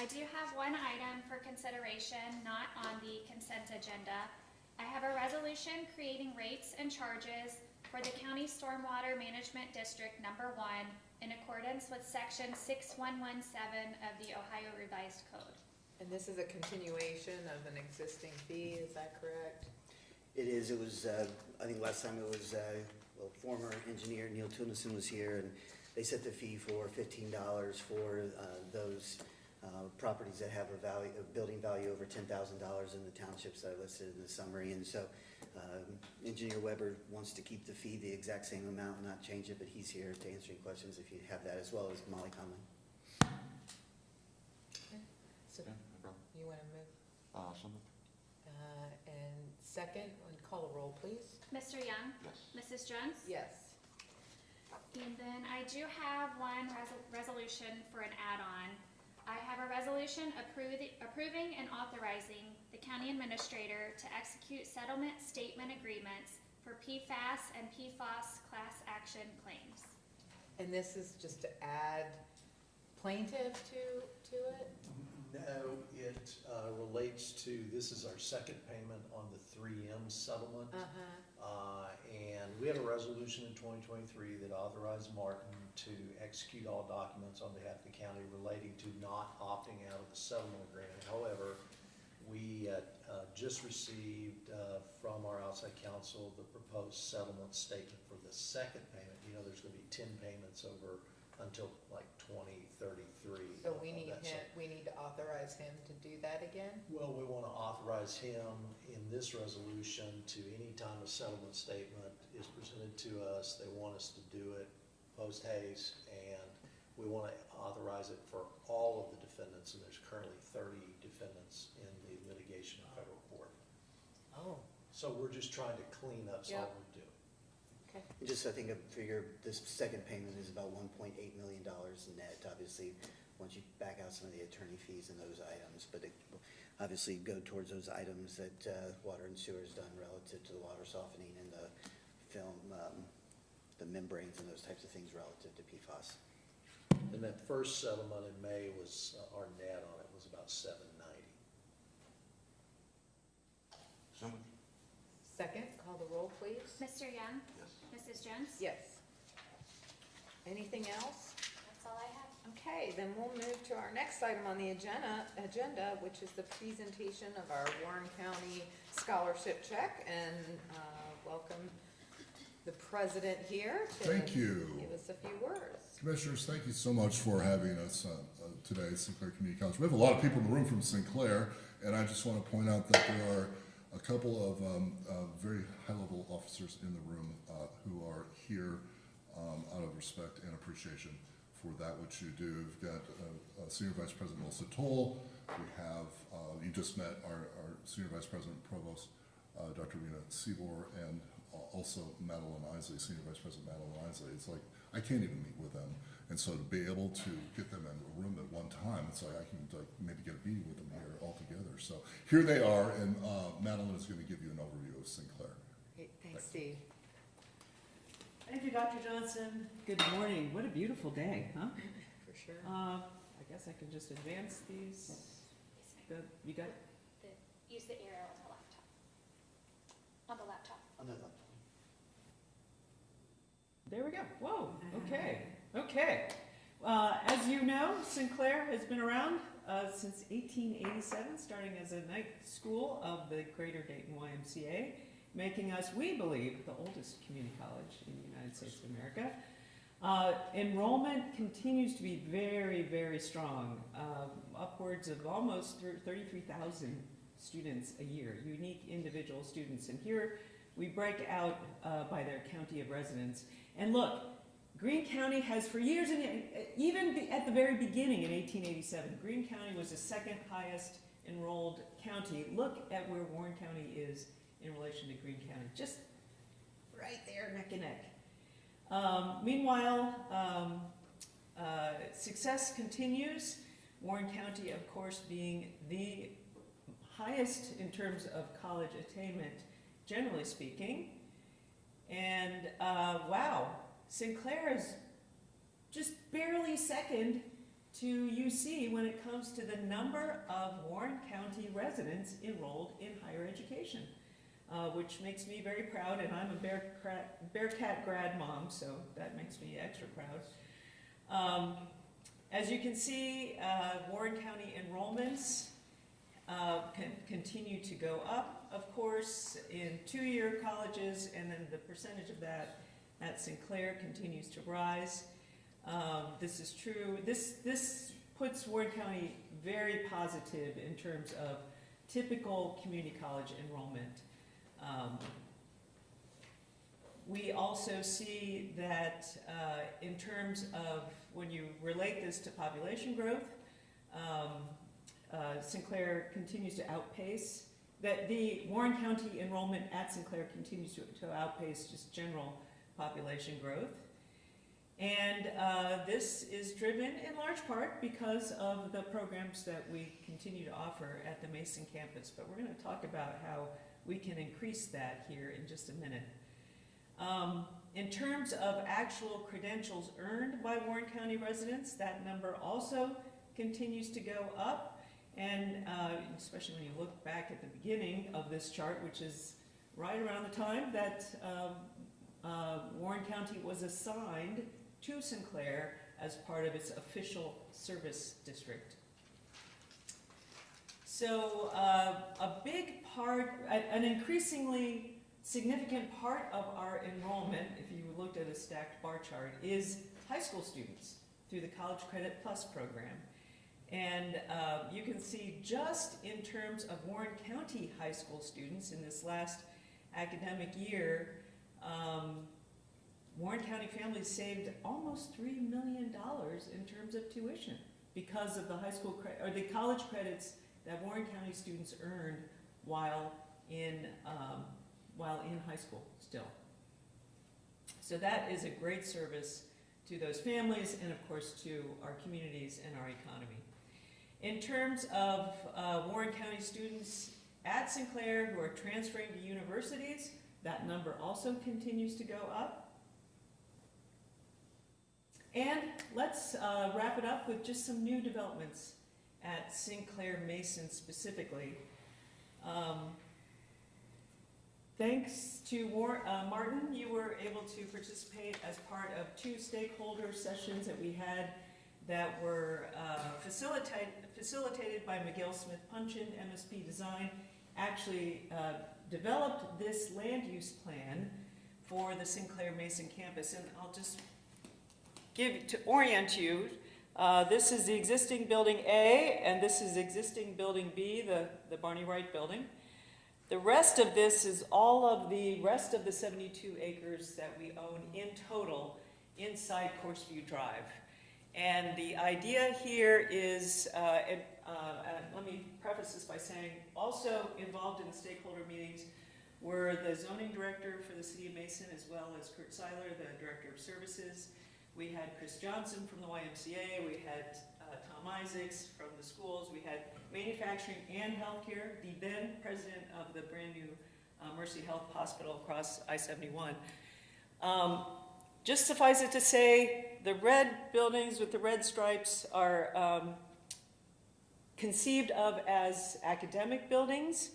do have one item for consideration, not on the consent agenda. I have a resolution creating rates and charges for the County Stormwater Management District Number 1 in accordance with Section 6117 of the Ohio Revised Code. And this is a continuation of an existing fee, is that correct? It is. It was, I think last time it was, well, former engineer Neil Tunison was here, and they set the fee for $15 for those properties that have a building value over $10,000 in the townships that I listed in the summary. And so Engineer Weber wants to keep the fee the exact same amount, not change it, but he's here to answer any questions if you have that, as well as Molly Conley. Okay. So Yeah, no problem. you want to move? So moved. And second, and call a roll, please. Mr. Young? Yes. Mrs. Jones? Yes. And then I do have one resolution for an add-on. I have a resolution approving and authorizing the county administrator to execute settlement statement agreements for PFAS and PFOS class action claims. And this is just to add plaintiff to it? No, it relates to, this is our second payment on the 3M settlement. And we had a resolution in 2023 that authorized Martin to execute all documents on behalf of the county relating to not opting out of the settlement agreement. However, we just received from our outside counsel the proposed settlement statement for the second payment. You know, there's going to be 10 payments over until like 2033. So we need to authorize him to do that again? Well, we want to authorize him in this resolution to, any time a settlement statement is presented to us, they want us to do it post haste, and we want to authorize it for all of the defendants, and there's currently 30 defendants in the litigation in federal court. Oh, So we're just trying to clean up, so all we're doing. okay. Just, I think, I figure this second payment is about $1.8 million net, obviously, once you back out some of the attorney fees and those items, but it will obviously go towards those items that Water and Sewer has done relative to the water softening and the film, the membranes and those types of things relative to PFAS. And that first settlement in May was, our net on it was about $790. So moved. Second, call the roll, please. Mr. Young? Yes. Mrs. Jones? Yes. Anything else? That's all I have. Okay, then we'll move to our next item on the agenda, which is the presentation of our Warren County Scholarship Check, and welcome the president here to Thank you. give us a few words. Commissioners, thank you so much for having us today at Sinclair Community College. We have a lot of people in the room from Sinclair, and I just want to point out that there are a couple of very high-level officers in the room who are here out of respect and appreciation for that which you do. We've got Senior Vice President Melissa Toll. We have, you just met our Senior Vice President Provost, Dr. Rena Seabor, and also Madeline Isley, Senior Vice President Madeline Isley. It's like, I can't even meet with them. And so to be able to get them in a room at one time, it's like I can like maybe get a meeting with them here all together. So here they are, and Madeline is going to give you an overview of Sinclair. Great, thanks, Steve. Thank you, Dr. Johnson. Good morning. What a beautiful day, huh? For sure. I guess I can just advance these. You got it? Use the arrow on the laptop. On the laptop. On the left. There we go. Whoa, okay, okay. As you know, Sinclair has been around since 1887, starting as a night school of the Greater Dayton YMCA, making us, we believe, the oldest community college in the United States of America. Enrollment continues to be very, very strong, upwards of almost 33,000 students a year, unique individual students. And here we break out by their county of residence. And look, Greene County has for years, and even at the very beginning in 1887, Greene County was the second highest enrolled county. Look at where Warren County is in relation to Greene County, just right there, neck and neck. Meanwhile, success continues. Warren County, of course, being the highest in terms of college attainment, generally speaking. And wow, Sinclair is just barely second to UC when it comes to the number of Warren County residents enrolled in higher education, which makes me very proud, and I'm a Bearcat grad mom, so that makes me extra proud. As you can see, Warren County enrollments continue to go up, of course, in two-year colleges, and then the percentage of that at Sinclair continues to rise. This is true. This puts Warren County very positive in terms of typical community college enrollment. We also see that in terms of when you relate this to population growth, Sinclair continues to outpace, that the Warren County enrollment at Sinclair continues to outpace just general population growth. And this is driven in large part because of the programs that we continue to offer at the Mason campus. But we're going to talk about how we can increase that here in just a minute. In terms of actual credentials earned by Warren County residents, that number also continues to go up. And especially when you look back at the beginning of this chart, which is right around the time that Warren County was assigned to Sinclair as part of its official service district. So a big part, an increasingly significant part of our enrollment, if you looked at a stacked bar chart, is high school students through the College Credit Plus program. And you can see just in terms of Warren County high school students in this last academic year, Warren County families saved almost $3 million in terms of tuition because of the high school or the college credits that Warren County students earned while in high school still. So that is a great service to those families and of course to our communities and our economy. In terms of Warren County students at Sinclair who are transferring to universities, that number also continues to go up. And let's wrap it up with just some new developments at Sinclair Mason specifically. Thanks to Martin, you were able to participate as part of 2 stakeholder sessions that we had that were facilitated by Miguel Smith Punchin, MSP Design, actually developed this land use plan for the Sinclair Mason campus. And I'll just to orient you, this is the existing building A, and this is existing building B, the Barney Wright building. The rest of this is all of the rest of the 72 acres that we own in total inside Courseview Drive. And the idea here is, let me preface this by saying, also involved in the stakeholder meetings were the zoning director for the City of Mason, as well as Kurt Seiler, the director of services. We had Chris Johnson from the YMCA, we had Tom Isaacs from the schools, we had manufacturing and healthcare, the then president of the brand new Mercy Health Hospital across I-71. Just suffice it to say, the red buildings with the red stripes are conceived of as academic buildings.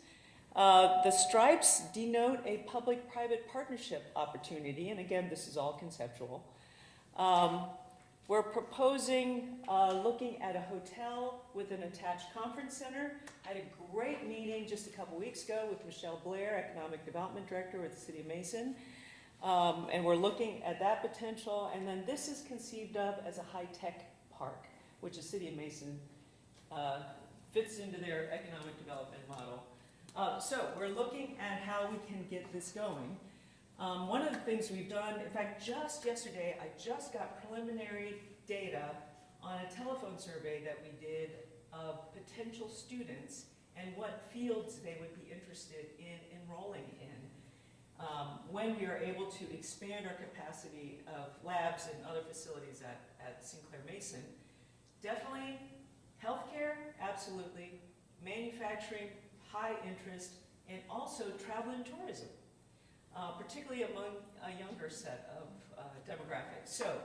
The stripes denote a public-private partnership opportunity, and again, this is all conceptual. We're proposing looking at a hotel with an attached conference center. I had a great meeting just a couple weeks ago with Michelle Blair, Economic Development Director with the City of Mason. And we're looking at that potential. And then this is conceived of as a high-tech park, which the City of Mason fits into their economic development model. So we're looking at how we can get this going. One of the things we've done, in fact, just yesterday, I just got preliminary data on a telephone survey that we did of potential students and what fields they would be interested in enrolling in when we are able to expand our capacity of labs and other facilities at Sinclair Mason. Definitely healthcare, absolutely, manufacturing, high interest, and also travel and tourism. Particularly among a younger set of demographics. So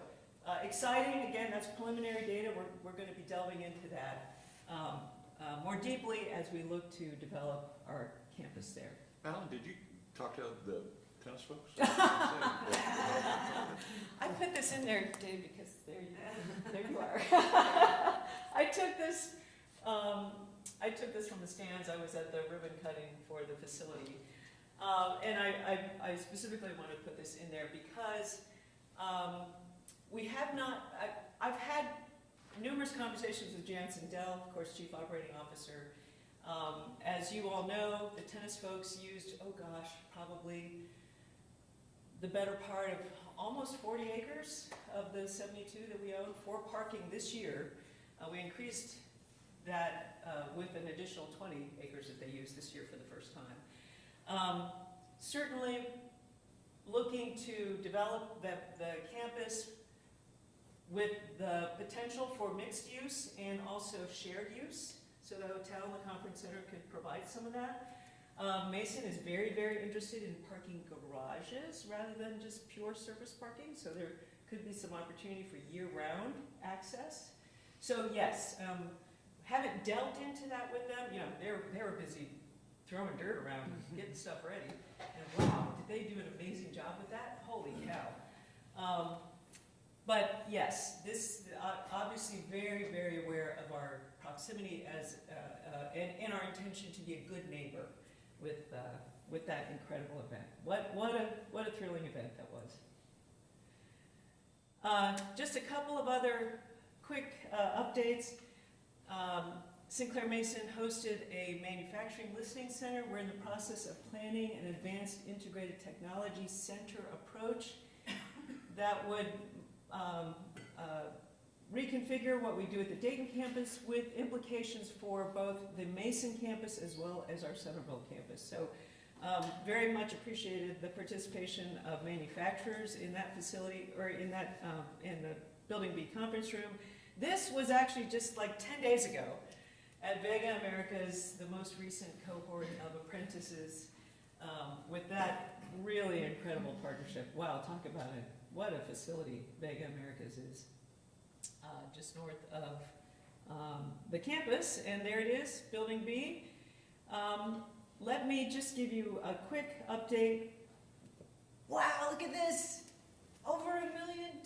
exciting. Again, that's preliminary data. We're going to be delving into that more deeply as we look to develop our campus there. Alan, did you talk to the tennis folks? I put this in there, Dave, because there you are. I took this from the stands. I was at the ribbon cutting for the facility. And I specifically wanted to put this in there because we have not, I've had numerous conversations with Jansen Dell, of course, Chief Operating Officer. As you all know, the tennis folks used, oh gosh, probably the better part of almost 40 acres of the 72 that we own for parking this year. We increased that with an additional 20 acres that they used this year for the first time. Certainly looking to develop the campus with the potential for mixed use and also shared use. So the hotel and the conference center could provide some of that. Mason is very, very interested in parking garages rather than just pure surface parking. So there could be some opportunity for year-round access. So yes, haven't delved into that with them. You know, they were busy throwing dirt around, getting stuff ready. And wow, did they do an amazing job with that? Holy cow. But yes, this obviously very, very aware of our proximity as and our intention to be a good neighbor with that incredible event. What a thrilling event that was. Just a couple of other quick updates. Sinclair Mason hosted a manufacturing listening center. We're in the process of planning an advanced integrated technology center approach that would reconfigure what we do at the Dayton campus with implications for both the Mason campus as well as our Centerville campus. So very much appreciated the participation of manufacturers in that facility, or in that in the Building B conference room. This was actually just like 10 days ago at Vega Americas, the most recent cohort of apprentices, with that really incredible partnership. Wow, talk about it. What a facility Vega Americas is. Just north of the campus, and there it is, Building B. Let me just give you a quick update. Wow, look at this. Over $1 million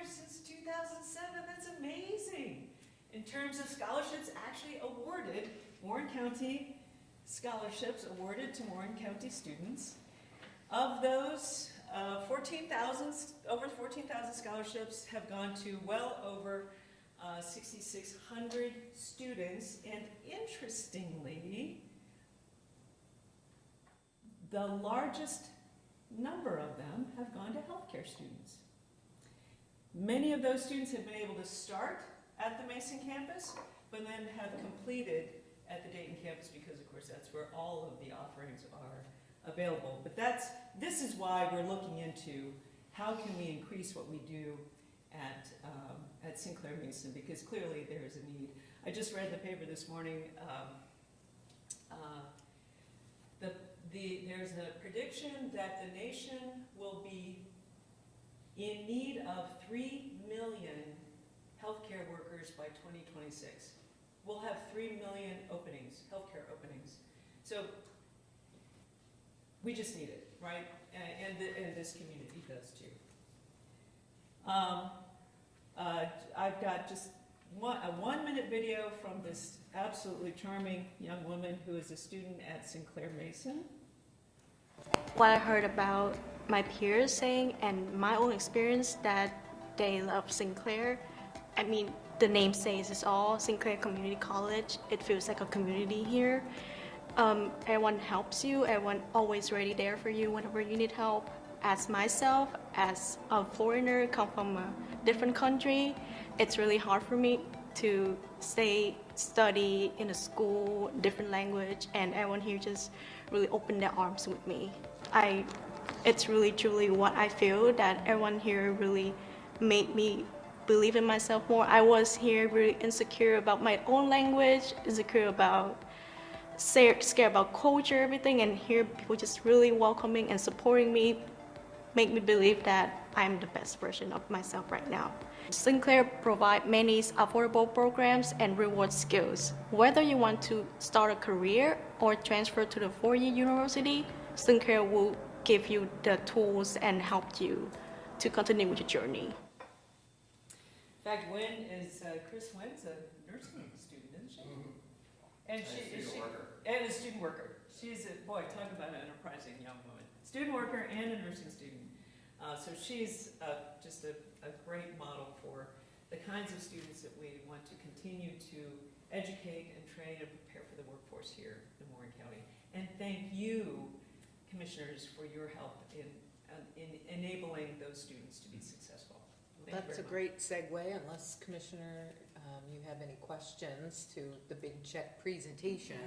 since 2007, that's amazing. In terms of scholarships actually awarded, Warren County scholarships awarded to Warren County students. Of those, over 14,000 scholarships have gone to well over 6,600 students, and interestingly, the largest number of them have gone to healthcare students. Many of those students have been able to start at the Mason campus, but then have completed at the Dayton campus because, of course, that's where all of the offerings are available. But this is why we're looking into how can we increase what we do at Sinclair Mason, because clearly there is a need. I just read the paper this morning. There's a prediction that the nation will be in need of 3 million healthcare workers by 2026. We'll have 3 million openings, healthcare openings. So we just need it, right? And this community does too. I've got just a 1-minute video from this absolutely charming young woman who is a student at Sinclair Mason. What I heard about my peers saying and my own experience that they love Sinclair. I mean, the name says it's all, Sinclair Community College. It feels like a community here. Everyone helps you, everyone always ready there for you whenever you need help. As myself, as a foreigner, come from a different country, it's really hard for me to study in a school, different language, and everyone here just really opened their arms with me. It's really truly what I feel, that everyone here really made me believe in myself more. I was here really insecure about my own language, insecure about, scared about culture, everything, and here people just really welcoming and supporting me, make me believe that I'm the best version of myself right now. Sinclair provide many affordable programs and reward skills. Whether you want to start a career or transfer to the four-year university, Sinclair will give you the tools and help you to continue with your journey. In fact, Chris Wynn's a nursing student, isn't she? And and a student worker. She's boy, talk about an enterprising young woman. Student worker and a nursing student. So she's just a great model for the kinds of students that we want to continue to educate and train and prepare for the workforce here in Warren County. And thank you, commissioners, for your help in enabling those students to be successful. Thank you That's a very much. great segue, unless Commissioner, you have any questions to the big check presentation.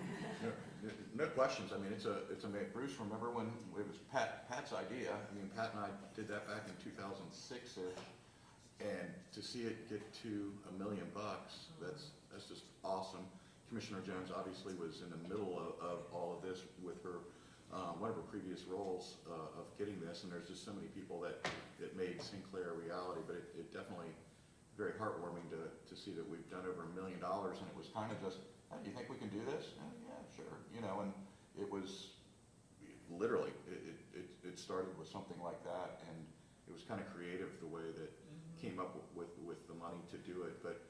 No questions. I mean, it's amazing. Bruce, remember when it was Pat's idea? I mean, Pat and I did that back in 2006, and to see it get to $1 million, that's just awesome. Commissioner Jones obviously was in the middle of all of this with her, one of her previous roles of getting this, and there's just so many people that made Sinclair a reality, but it definitely very heartwarming to see that we've done over $1 million, and it was kind of just, oh, do you think we can do this? Oh, yeah, sure, and it was literally, it started with something like that, and it was kind of creative the way that came up with the money to do it, but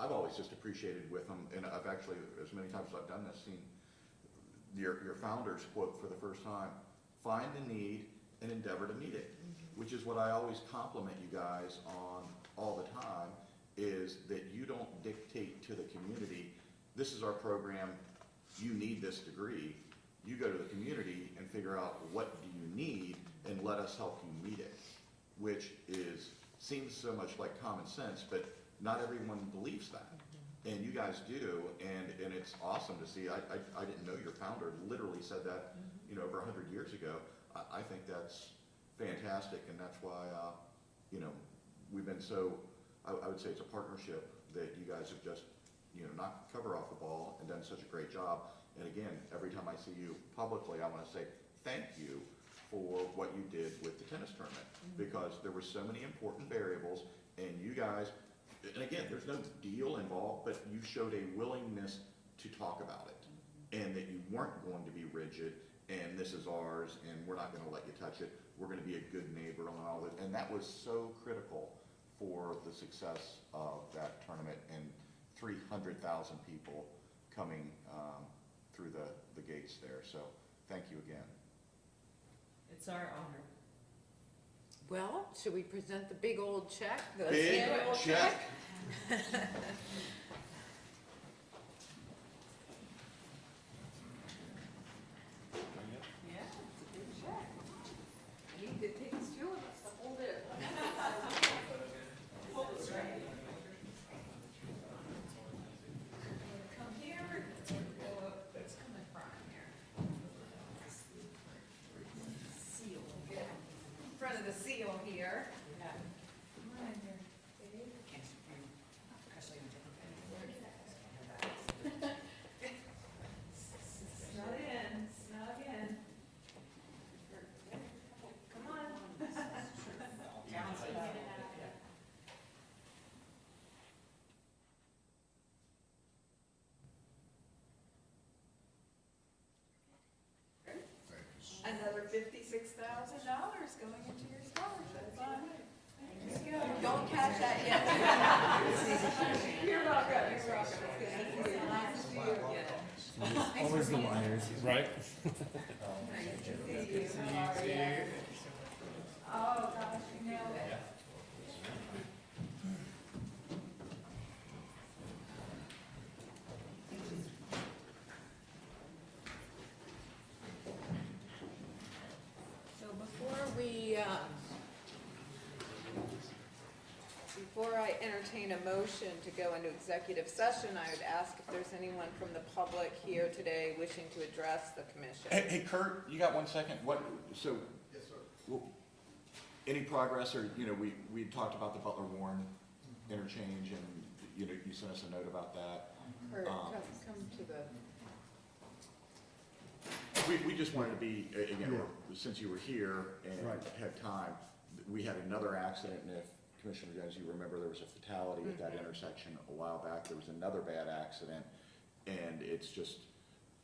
I've always just appreciated with them, and I've actually, as many times as I've done this, seen your founders quote for the first time, find the need and endeavor to meet it, which is what I always compliment you guys on all the time, is that you don't dictate to the community, this is our program, you need this degree. You go to the community and figure out what do you need and let us help you meet it, which seems so much like common sense, but not everyone believes that. And you guys do, and it's awesome to see. I didn't know your founder literally said that, over 100 years ago. I think that's fantastic, and that's why, we've been so, I would say it's a partnership that you guys have just, knocked the cover off the ball and done such a great job. And again, every time I see you publicly, I want to say thank you for what you did with the tennis tournament, because there were so many important variables, and you guys, and again, there's no deal involved, but you showed a willingness to talk about it, and that you weren't going to be rigid, and this is ours, and we're not going to let you touch it. We're going to be a good neighbor and all that, and that was so critical for the success of that tournament, and 300,000 people coming through the gates there. So thank you again. It's our honor. Well, should we present the big old check? The Big annual check. Yeah, it's a big check. I need to take two of us to hold it. Hold it straight. Come here. Go up. Let's come in front here. Seal. Get in front of the seal here. Come on in here. Snug in, snug in. Come on. Another $56,000 going into your scholarship fund. Don't catch that yet. You're welcome, you're welcome. It's good to see you. Nice to see you again. Always the wires. Right? Nice to see you. How are you? Oh, gosh, you nailed it. So before I entertain a motion to go into executive session, I would ask if there's anyone from the public here today wishing to address the commission. Hey, Kurt, you got 1 second? Yes, sir. Any progress, or, we talked about the Butler-Warren interchange, and, you sent us a note about that. Kurt, come to the, We just wanted to be, again, since you were here and Right. had time, we had another accident, and if Commissioner Jones, you remember there was a fatality at that intersection a while back. There was another bad accident, and it's just,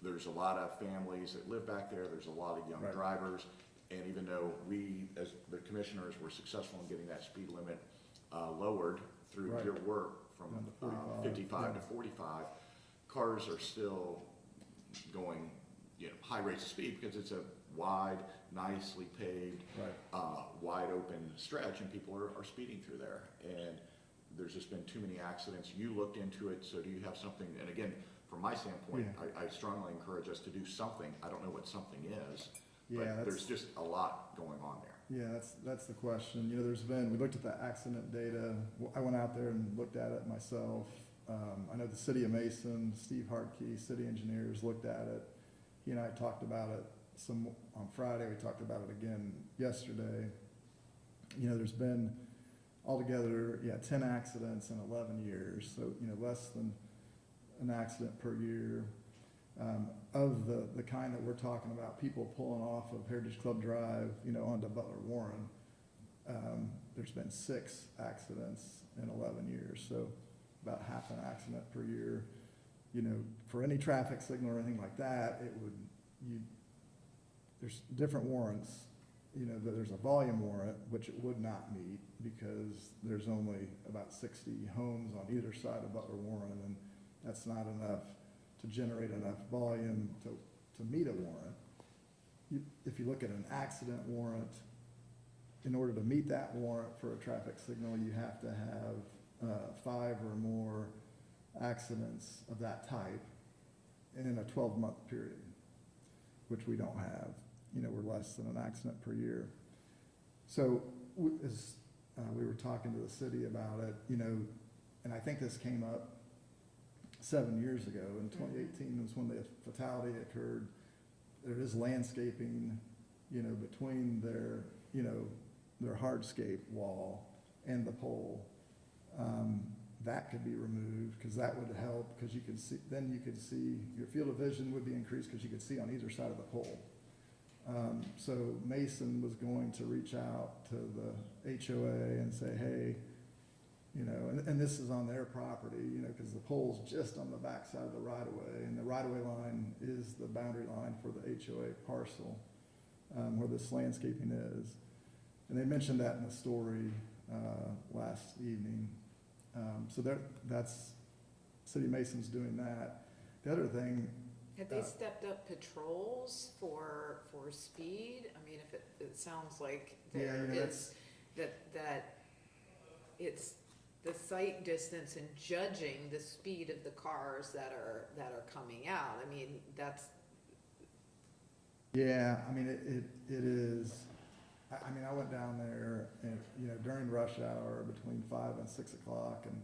there's a lot of families that live back there. There's a lot of young Right. drivers. And even though we, as the commissioners, were successful in getting that speed limit lowered through Right. your work from Down to 45, 55 to yeah. 45, cars are still going, high rates of speed because it's a wide, nicely paved, Right. wide open stretch, and people are speeding through there. And there's just been too many accidents. You looked into it, so do you have something? And again, from my standpoint, I strongly encourage us to do something. I don't know what something is, Yeah, but that's- there's just a lot going on there. Yeah, that's the question. You know, we looked at the accident data. I went out there and looked at it myself. I know the city of Mason, Steve Hartkey, city engineers looked at it. He and I talked about it some on Friday. We talked about it again yesterday. You know, there's been altogether, 10 accidents in 11 years. So, less than an accident per year. Of the kind that we're talking about, people pulling off of Heritage Club Drive, onto Butler Warren, there's been 6 accidents in 11 years, so about half an accident per year. For any traffic signal or anything like that, there's different warrants. There's a volume warrant, which it would not meet because there's only about 60 homes on either side of Butler Warren, and that's not enough to generate enough volume to meet a warrant. If you look at an accident warrant, in order to meet that warrant for a traffic signal, you have to have 5 or more accidents of that type in a 12-month period, which we don't have. We're less than an accident per year. So as we were talking to the city about it, and I think this came up 7 years ago. In 2018 was when the fatality occurred. There is landscaping, between their hardscape wall and the pole. That could be removed because that would help because you could see, your field of vision would be increased because you could see on either side of the pole. So Mason was going to reach out to the HOA and say, hey, and this is on their property, because the pole's just on the backside of the right-of-way, and the right-of-way line is the boundary line for the HOA parcel, where this landscaping is. And they mentioned that in the story last evening. So that's, City of Mason's doing that. The other thing, Have they stepped up patrols for speed? I mean, if it sounds like there is, that it's the sight distance and judging the speed of the cars that are coming out. I mean, that's. yeah, I mean, it is, I mean, I went down there and, during rush hour between 5 and 6 o'clock and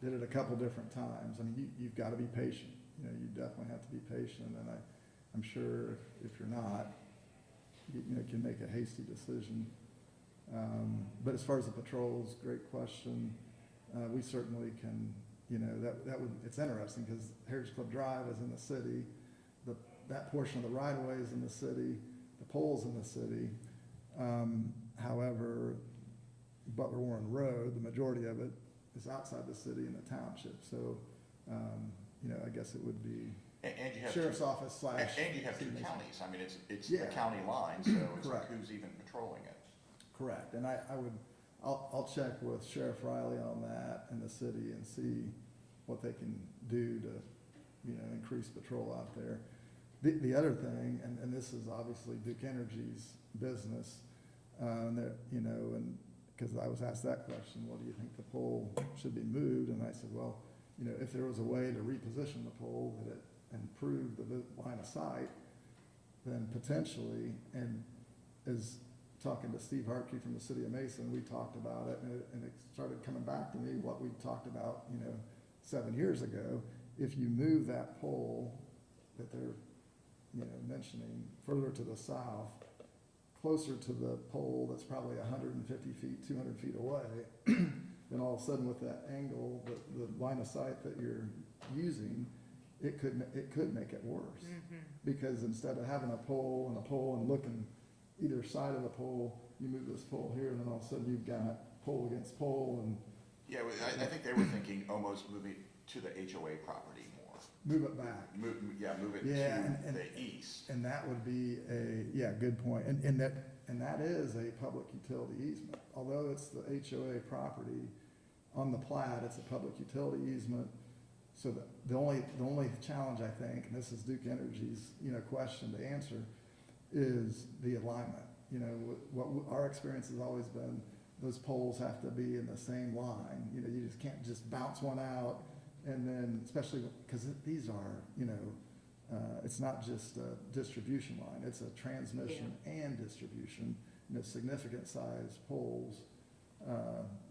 did it a couple different times. I mean, you've got to be patient. You definitely have to be patient, and I'm sure if you're not, you can make a hasty decision. But as far as the patrols, great question. We certainly can, that would, it's interesting because Heritage Club Drive is in the city. That portion of the right-of-way is in the city, the pole's in the city. However, Butler Warren Road, the majority of it is outside the city in the township. So, I guess it would be And you have sheriff's office / and you have 2 city Mason. counties. I mean, it's Yeah. the county line, so it's like Correct. who's even patrolling it? Correct, and I'll check with Sheriff Riley on that and the city and see what they can do to, increase patrol out there. The other thing, and this is obviously Duke Energy's business, and because I was asked that question, well, do you think the pole should be moved? And I said, well, if there was a way to reposition the pole that it improved the line of sight, then potentially, and as talking to Steve Hartkey from the city of Mason, we talked about it, and it started coming back to me what we talked about, 7 years ago. If you move that pole that they're, mentioning further to the south, closer to the pole that's probably 150 feet, 200 feet away, then all of a sudden with that angle, the line of sight that you're using, it could make it worse. Because instead of having a pole and looking either side of the pole, you move this pole here, and then all of a sudden you've got pole against pole and Yeah, I think they were thinking almost moving to the HOA property more. move it back. Move it Yeah, to and- the east. And that would be yeah, good point. And that is a public utility easement. Although it's the HOA property, on the plat, it's a public utility easement. So the only challenge, I think, and this is Duke Energy's, question to answer, is the alignment. What our experience has always been, those poles have to be in the same line. You just can't just bounce one out and then, especially because these are, it's not just a distribution line, it's a transmission and distribution, significant size poles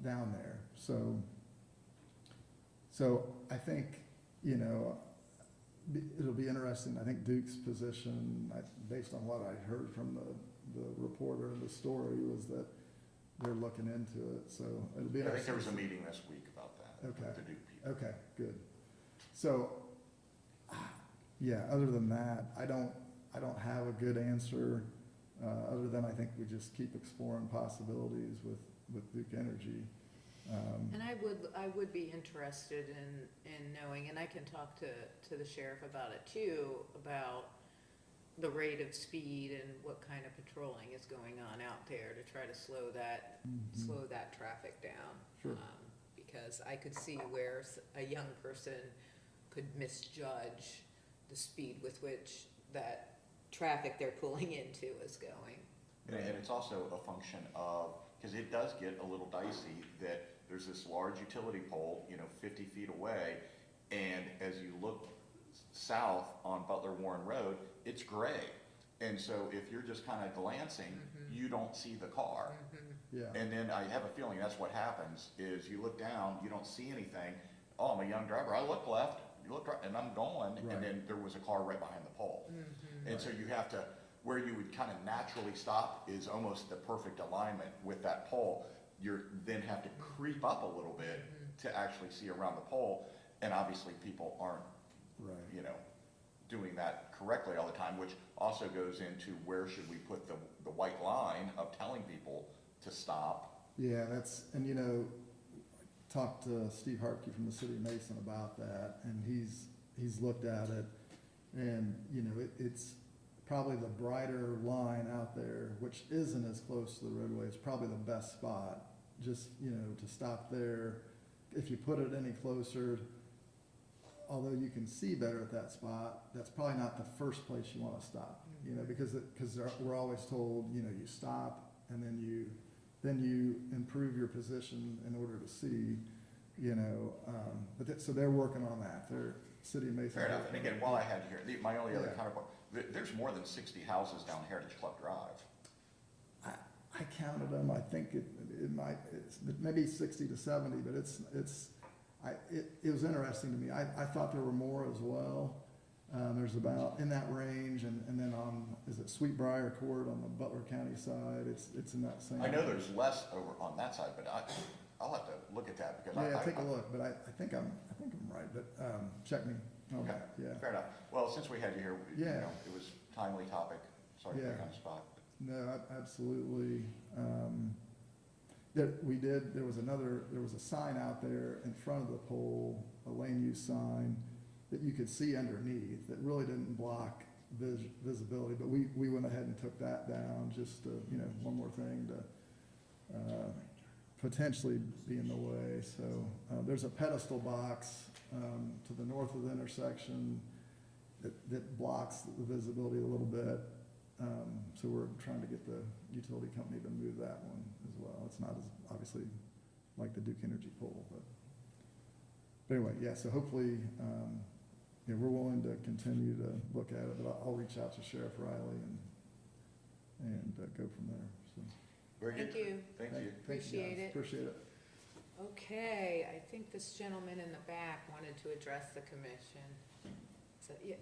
down there. So I think, it'll be interesting. I think Duke's position, based on what I heard from the reporter in the story, was that they're looking into it. So it'll be I think interesting. there was a meeting this week about that. Okay. With the Duke people. Okay, good. So, yeah, other than that, I don't have a good answer, other than I think we just keep exploring possibilities with Duke Energy. And I would be interested in knowing, and I can talk to the sheriff about it too, about the rate of speed and what kind of patrolling is going on out there to try to slow that traffic down. Sure. Because I could see where a young person could misjudge the speed with which that traffic they're pulling into is going. And it's also a function of, because it does get a little dicey, that there's this large utility pole, 50 feet away, and as you look south on Butler Warren Road, it's gray. And so if you're just kind of glancing, you don't see the car. Yeah. And then I have a feeling that's what happens, is you look down, you don't see anything. Oh, I'm a young driver, I look left, you look right, and I'm going, Right. and then there was a car right behind the pole. And so you have to, where you would kind of naturally stop is almost the perfect alignment with that pole. You then have to creep up a little bit to actually see around the pole, and obviously people aren't, Right. doing that correctly all the time, which also goes into where should we put the white line of telling people to stop. Yeah, and talked to Steve Hartke from the city of Mason about that, and he's looked at it, and, it's probably the brighter line out there, which isn't as close to the roadway. It's probably the best spot, just, to stop there. If you put it any closer, although you can see better at that spot, that's probably not the first place you want to stop, because we're always told, you stop and then you improve your position in order to see, so they're working on that. They're City of Mason. Fair enough, and again, while I had you here, my only other Yeah. counterpoint, there's more than 60 houses down Heritage Club Drive. I counted them. I think it's maybe 60 to 70, but it was interesting to me. I thought there were more as well. There's about in that range, and then is it Sweetbriar Court on the Butler County side? It's in that same. I know there's less over on that side, but I'll have to look at that because Yeah, take a look, but I think I'm right, but, check me on Okay, that, yeah. fair enough. Well, since we had you here, Yeah. it was a timely topic. Sorry to put you on the spot. No, absolutely. There was a sign out there in front of the pole, a lane use sign, that you could see underneath, that really didn't block visibility, but we went ahead and took that down, just to, one more thing to, potentially be in the way. So, there's a pedestal box, to the north of the intersection that blocks the visibility a little bit. So we're trying to get the utility company to move that one as well. It's not as obviously like the Duke Energy pole, but anyway, yeah, so hopefully, we're willing to continue to look at it, but I'll reach out to Sheriff Riley and go from there, so. Very good. Thank you. Thank you. Thank you, Appreciate guys. it. Appreciate it. Okay, I think this gentleman in the back wanted to address the commission. So, yeah.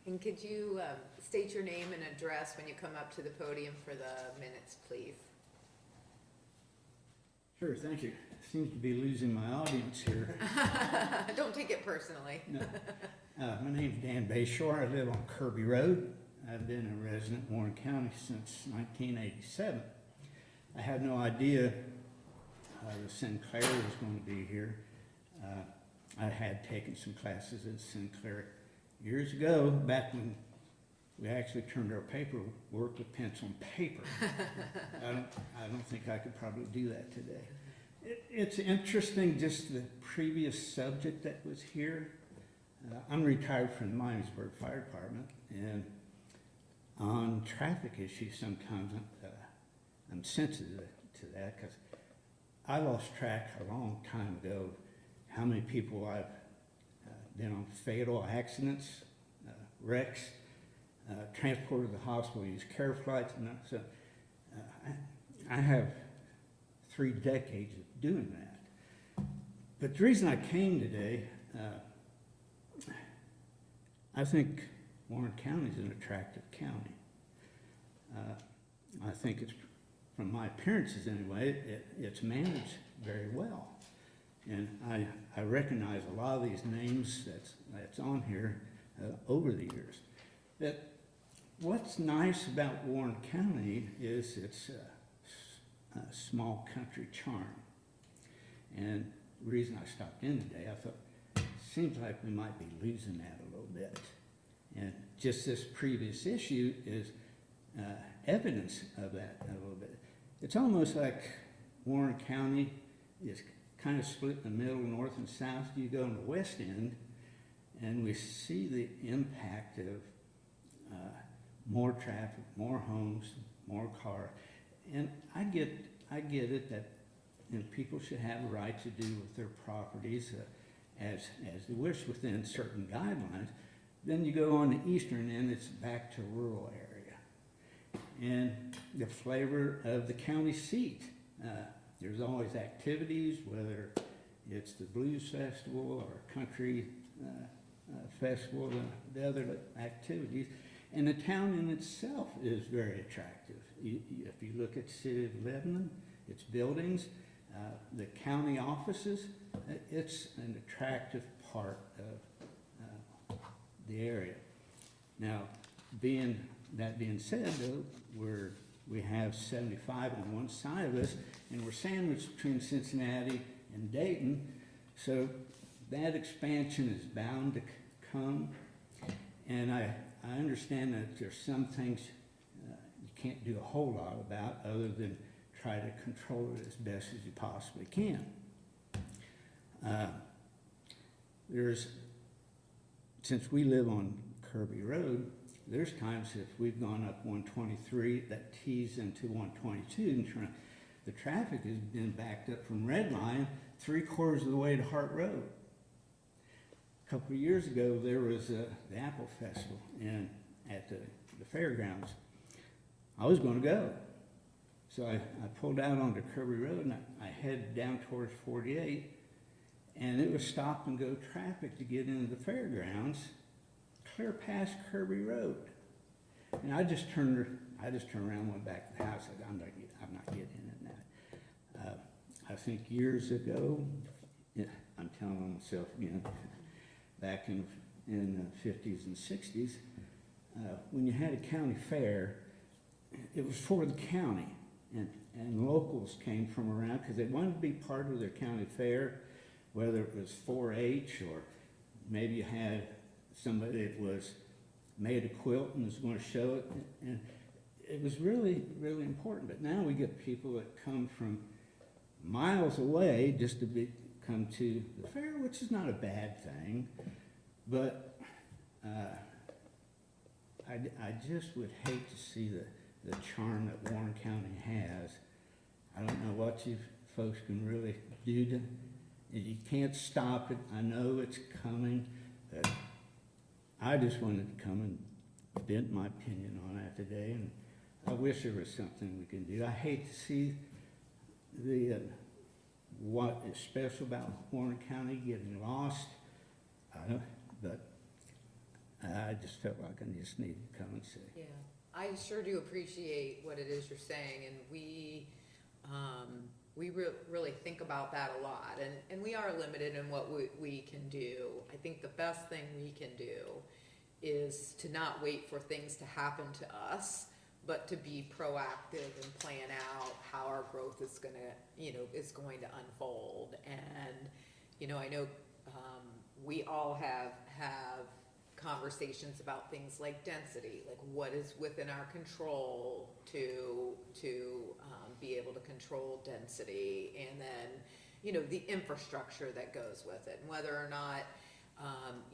And could you state your name and address when you come up to the podium for the minutes, please? Sure, thank you. Seems to be losing my audience here. Don't take it personally. No. My name's Dan Bayshore. I live on Kirby Road. I've been a resident in Warren County since 1987. I had no idea the Sinclair was going to be here. I had taken some classes at Sinclair years ago, back when we actually turned our paperwork with pencil and paper. I don't think I could probably do that today. It's interesting, just the previous subject that was here. I'm retired from the Miamisburg Fire Department, and on traffic issues, sometimes I'm sensitive to that, because I lost track a long time ago how many people I've been on fatal accidents, wrecks, transported to the hospital, used care flights, and that. So I have 3 decades of doing that. But the reason I came today, I think Warren County is an attractive county. I think it's, from my appearances anyway, it's managed very well. And I recognize a lot of these names that's on here over the years. That what's nice about Warren County is its a small country charm. And the reason I stopped in today, I thought, seems like we might be losing that a little bit. And just this previous issue is evidence of that a little bit. It's almost like Warren County is kind of split in the middle, north and south. You go in the west end, and we see the impact of more traffic, more homes, more cars. And I get it that, you know, people should have a right to do with their properties as they wish within certain guidelines. Then you go on the eastern end, it's back to rural area. And the flavor of the county seat. There's always activities, whether it's the Blues Festival or Country Festival, the other activities. And the town in itself is very attractive. If you look at the city of Lebanon, its buildings, the county offices, it's an attractive part of the area. Now, that being said, though, we have 75 on one side of us, and we're sandwiched between Cincinnati and Dayton, so that expansion is bound to come. And I understand that there's some things you can't do a whole lot about other than try to control it as best as you possibly can. Since we live on Kirby Road, there's times if we've gone up 123 that tees into 122, and the traffic has been backed up from Red Line 3/4 of the way to Hart Road. A couple of years ago, there was the Apple Festival at the fairgrounds. I was going to go. So I pulled out onto Kirby Road, and I headed down towards 48, and it was stop and go traffic to get into the fairgrounds, clear past Kirby Road. And I just turned around and went back to the house. I said, I'm not getting in that. I think years ago, I'm telling on myself again, back in the 50s and 60s, when you had a county fair, it was for the county. And locals came from around because they wanted to be part of their county fair, whether it was 4-H or maybe you had somebody that was made a quilt and was going to show it. And it was really, really important. But now we get people that come from miles away just to come to the fair, which is not a bad thing. But I just would hate to see the charm that Warren County has. I don't know what you folks can really do to, you can't stop it. I know it's coming, but I just wanted to come and vent my opinion on that today, and I wish there was something we can do. I hate to see what is special about Warren County getting lost, but I just felt like I just needed to come and say. Yeah, I sure do appreciate what it is you're saying, and we really think about that a lot, and we are limited in what we can do. I think the best thing we can do is to not wait for things to happen to us but to be proactive and plan out how our growth is gonna, is going to unfold. And, I know, we all have conversations about things like density, like what is within our control to be able to control density, and then, the infrastructure that goes with it, and whether or not,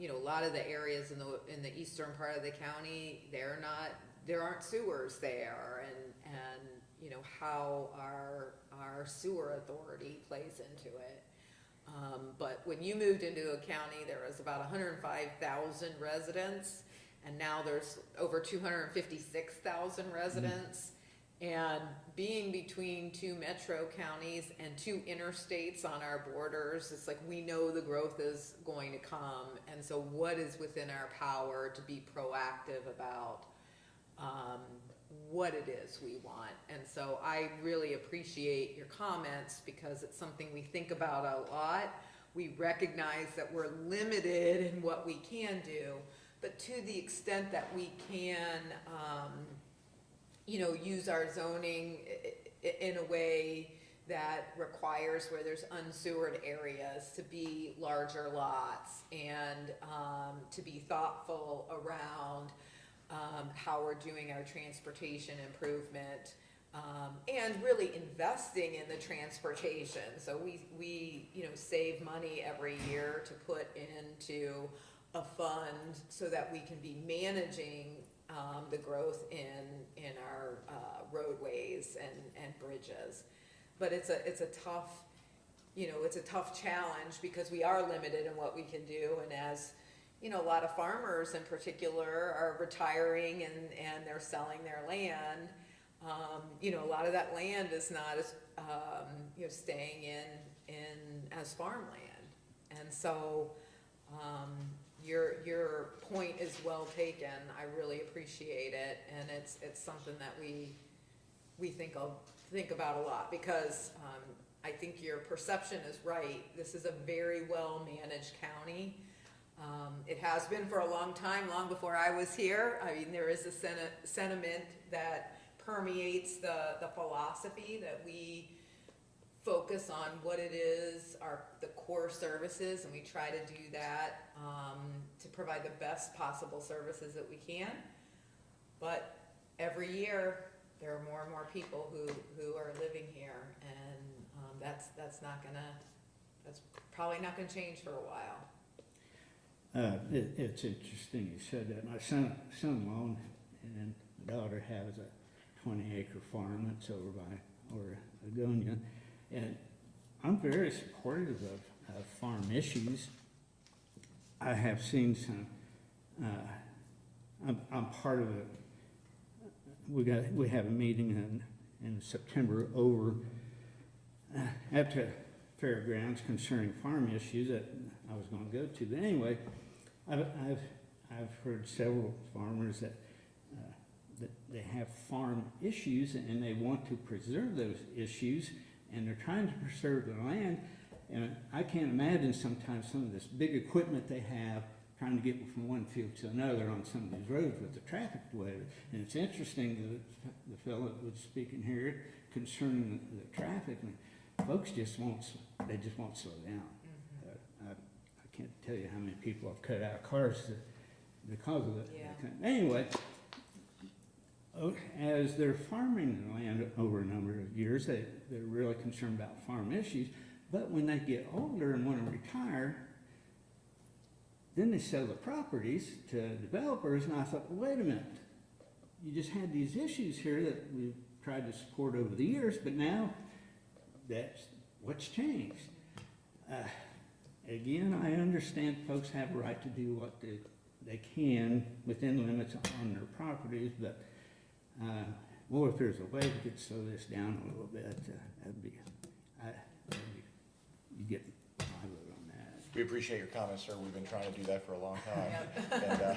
a lot of the areas in the eastern part of the county, there aren't sewers there, and how our sewer authority plays into it. But when you moved into a county, there was about 105,000 residents, and now there's over 256,000 residents. And being between two metro counties and two interstates on our borders, it's like we know the growth is going to come. And so what is within our power to be proactive about what it is we want? And so I really appreciate your comments, because it's something we think about a lot. We recognize that we're limited in what we can do, but to the extent that we can, use our zoning in a way that requires, where there's unsewered areas, to be larger lots, and to be thoughtful around how we're doing our transportation improvement, and really investing in the transportation. So we save money every year to put into a fund so that we can be managing the growth in our roadways and bridges. But it's a tough challenge, because we are limited in what we can do, and as a lot of farmers in particular are retiring and they're selling their land. A lot of that land is not as staying in as farmland, and so your point is well taken. I really appreciate it, and it's something that we think about a lot, because I think your perception is right. This is a very well managed county. It has been for a long time, long before I was here. I mean, there is a sentiment that permeates the philosophy that we focus on what it is, the core services, and we try to do that to provide the best possible services that we can. But every year, there are more and more people who are living here, and that's probably not gonna change for a while. It's interesting you said that. My son-in-law and daughter has a 20-acre farm that's over by Oregonia, and I'm very supportive of farm issues. I have seen some. I'm part of it. We have a meeting in September over at the fairgrounds concerning farm issues that I was going to go to. But anyway, I've heard several farmers that they have farm issues and they want to preserve those issues, and they're trying to preserve the land. And I can't imagine sometimes some of this big equipment they have trying to get from one field to another on some of these roads with the traffic the way. And it's interesting that the fellow that was speaking here concerning the traffic, and folks just won't slow down. I can't tell you how many people have cut out cars because of it. Yeah. Anyway, as they're farming the land over a number of years, they're really concerned about farm issues. But when they get older and want to retire, then they sell the properties to developers. And I thought, well, wait a minute, you just had these issues here that we've tried to support over the years, but now that's what's changed. Again, I understand folks have a right to do what they can within limits on their properties, but well, if there's a way we could slow this down a little bit, you get my vote on that. We appreciate your comments, sir. We've been trying to do that for a long time. And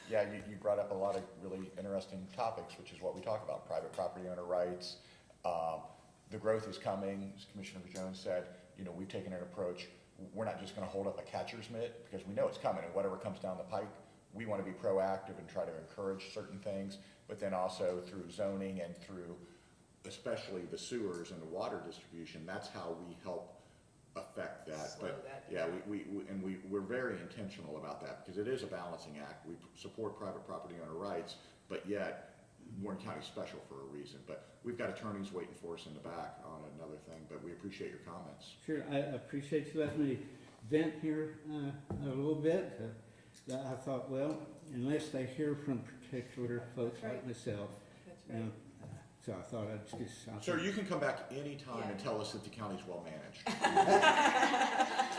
yeah, you brought up a lot of really interesting topics, which is what we talk about: private property owner rights. The growth is coming, as Commissioner Jones said. We've taken an approach. We're not just going to hold up a catcher's mitt, because we know it's coming, and whatever comes down the pike, we want to be proactive and try to encourage certain things. but then also through zoning and through especially the sewers and the water distribution, that's how we help affect that. Slow But that yeah, down. we're very intentional about that, because it is a balancing act. We support private property owner rights, but yet Warren County's special for a reason. But we've got attorneys waiting for us in the back on another thing, but we appreciate your comments. Sure, I appreciate you letting me vent here a little bit. I thought, well, unless they hear from particular folks like myself, That's you know, so I thought I'd just. Sir, you can come back anytime and Yeah. tell us that the county's well managed.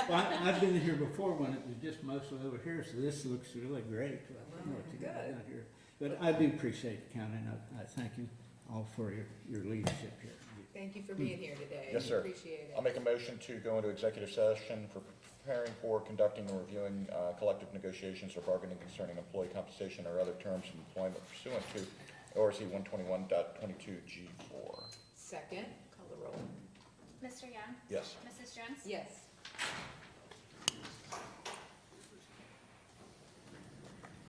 Well, I've been here before when it was just mostly over here, so this looks really great. What you got Good. down here. But I do appreciate the county, and I thank you all for your leadership here. Thank you for being here today. Yes, sir. Appreciate it. I'll make a motion to go into executive session for preparing for, conducting, and reviewing collective negotiations or bargaining concerning employee compensation or other terms of employment pursuant to ORC 121.22G4. Second, call the roll. Mr. Young? Yes. Mrs. Jones? Yes.